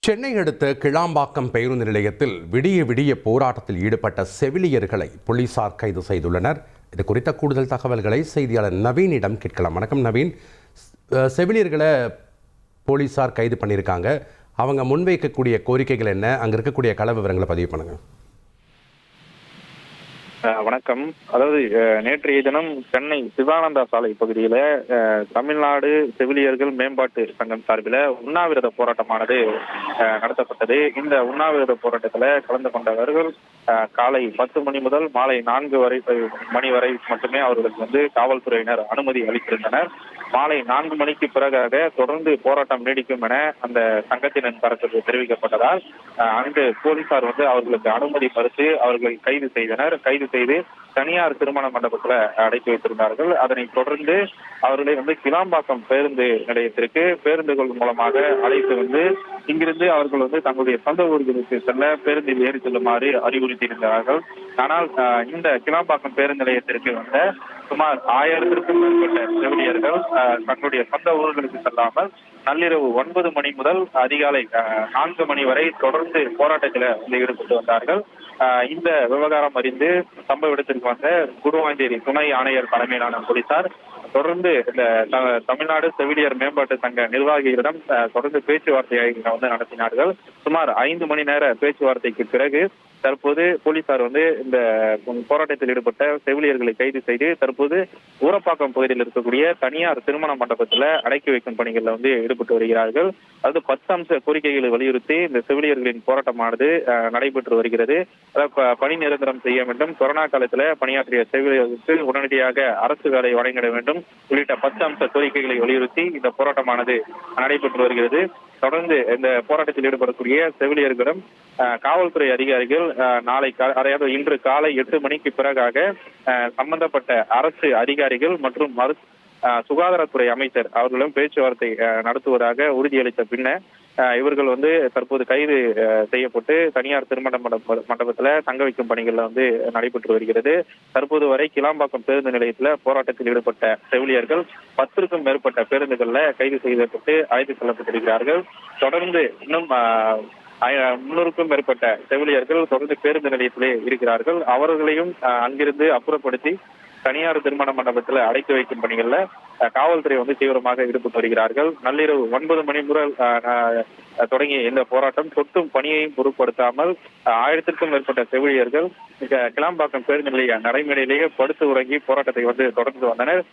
சென்னை அடுத்த கிளாம்பாக்கம் பேருந்து நிலையத்தில் விடிய விடிய போராட்டத்தில் ஈடுபட்ட செவிலியர்களை போலீசார் கைது செய்துள்ளனர். இது குறித்த கூடுதல் தகவல்களை செய்தியாளர் நவீனிடம் கேட்கலாம். வணக்கம் நவீன். செவிலியர்களை போலீசார் கைது பண்ணியிருக்காங்க. அவங்க முன்வைக்கக்கூடிய கோரிக்கைகள் என்ன, அங்கே இருக்கக்கூடிய கள விவரங்களை பதிவு பண்ணுங்க. வணக்கம். அதாவது நேற்றைய தினம் சென்னை சிவானந்தா சாலை பகுதியில தமிழ்நாடு செவிலியர்கள் மேம்பாட்டு சங்கம் சார்பில் உண்ணாவிரத போராட்டமானது நடத்தப்பட்டது. இந்த உண்ணாவிரத போராட்டத்தில் கலந்து கொண்டவர்கள் காலை 10 மணி முதல் மாலை 4 மணி வரை மட்டுமே அவர்களுக்கு காவல்துறையினர் அனுமதி அளித்திருந்தனர். மாலை 4 மணிக்கு பிறகாக தொடர்ந்து போராட்டம் நீடிக்கும் என அந்த சங்கத்தினர் தரப்பில் தெரிவிக்கப்பட்டதால் அங்கு போலீசார் அவர்களுக்கு அனுமதி மறுத்து அவர்களை கைது செய்தனர். கைது செய்து தனியார் திருமண மண்டபத்தில் அடைத்து வைத்திருந்தார்கள். அதனைத் தொடர்ந்து அவர்களை கிளாம்பாக்கம் பேருந்து நிலையத்திற்கு பேருந்துகள் மூலமாக அழைத்து இங்கிருந்து அவர்கள் தங்களுடைய சொந்த ஊர்களுக்கு செல்ல பேருந்தில் ஏறி செல்லுமாறு அறிவுறுத்தியிருந்தார்கள். ஆனால் இந்த கிளாம்பாக்கம் பேருந்து நிலையத்திற்கு சுமார் 1000க்கும் மேற்பட்ட செவிலியர்கள் தங்களுடைய சொந்த ஊர்களுக்கு செல்லாமல் நள்ளிரவு 9 மணி முதல் அதிகாலை 4 மணி வரை தொடர்ந்து போராட்டத்தில் ஈடுபட்டு வந்தார்கள். இந்த விவகாரம் அறிந்து சம்பவ இடத்திற்கு வந்த குடுவாஞ்சேரி துணை ஆணையர் தலைமையிலான போலீசார் தொடர்ந்து இந்த தமிழ்நாடு செவிலியர் மேம்பாட்டு சங்க நிர்வாகிகளிடம் தொடர்ந்து பேச்சுவார்த்தையை நடத்தினார்கள். சுமார் 5 மணி நேர பேச்சுவார்த்தைக்கு பிறகு தற்போது போலீசார் இந்த போராட்டத்தில் ஈடுபட்ட செவிலியர்களை கைது செய்து தற்போது ஊரப்பாக்கம் பகுதியில் இருக்கக்கூடிய தனியார் திருமண மண்டபத்தில் அடக்கி வைக்கும் பணிகளில் ஈடுபட்டு வருகிறார்கள். அது 10 அம்ச கோரிக்கைகளை வலியுறுத்தி இந்த செவிலியர்களின் போராட்டமானது நடைபெற்று வருகிறது. பணி நிரந்தரம் செய்ய வேண்டும், கொரோனா காலத்தில் பணியாற்றிய செவிலியர்களுக்கு உடனடியாக அரசு வேலை வழங்கிட வேண்டும் உள்ளிட்ட 10 அம்ச கோரிக்கைகளை வலியுறுத்தி இந்த போராட்டமானது நடைபெற்று வருகிறது. தொடர்ந்து இந்த போராட்டத்தில் ஈடுபடக்கூடிய செவிலியர்களிடம் காவல்துறை அதிகாரிகள் அதாவது இன்று காலை 8 மணிக்கு பிறகாக சம்பந்தப்பட்ட அரசு அதிகாரிகள் மற்றும் சுகாதாரத்துறை அமைச்சர் அவர்களும் பேச்சுவார்த்தை நடத்துவதாக உறுதியளித்த பின்னர் இவர்கள் தற்போது கைது செய்யப்பட்டு தனியார் திருமண மண்டபத்தில் தங்க வைக்கும் பணிகள்ல நடைபெற்று வருகிறது. தற்போது வரை கிளாம்பாக்கம் பேருந்து நிலையத்தில் போராட்டத்தில் ஈடுபட்ட செவிலியர்கள் 10க்கும் மேற்பட்ட பேருந்துகள்ல கைது செய்யப்பட்டு அழைத்து செல்லப்பட்டிருக்கிறார்கள். தொடர்ந்து இன்னும் 300க்கும் மேற்பட்ட செவிலியர்கள் தொடர்ந்து பேருந்து நிலையத்திலே இருக்கிறார்கள். அவர்களையும் அங்கிருந்து அப்புறப்படுத்தி தனியார் திருமண மண்டபத்தில் அடைத்து வைக்கும் பணிகள்ல காவல்துறை தீவிரமாக ஈடுபட்டு வருகிறார்கள். நள்ளிரவு 9 மணி முதல் தொடங்கிய இந்த போராட்டம் தொட்டும் பணியையும் பொருட்படுத்தாமல் 1000க்கும் மேற்பட்ட செவிலியர்கள் கிளாம்பாக்கம் பேருந்து நிலைய நடைமேடையிலேயே படுத்து உறங்கி போராட்டத்தை தொடர்ந்து வந்தனர்.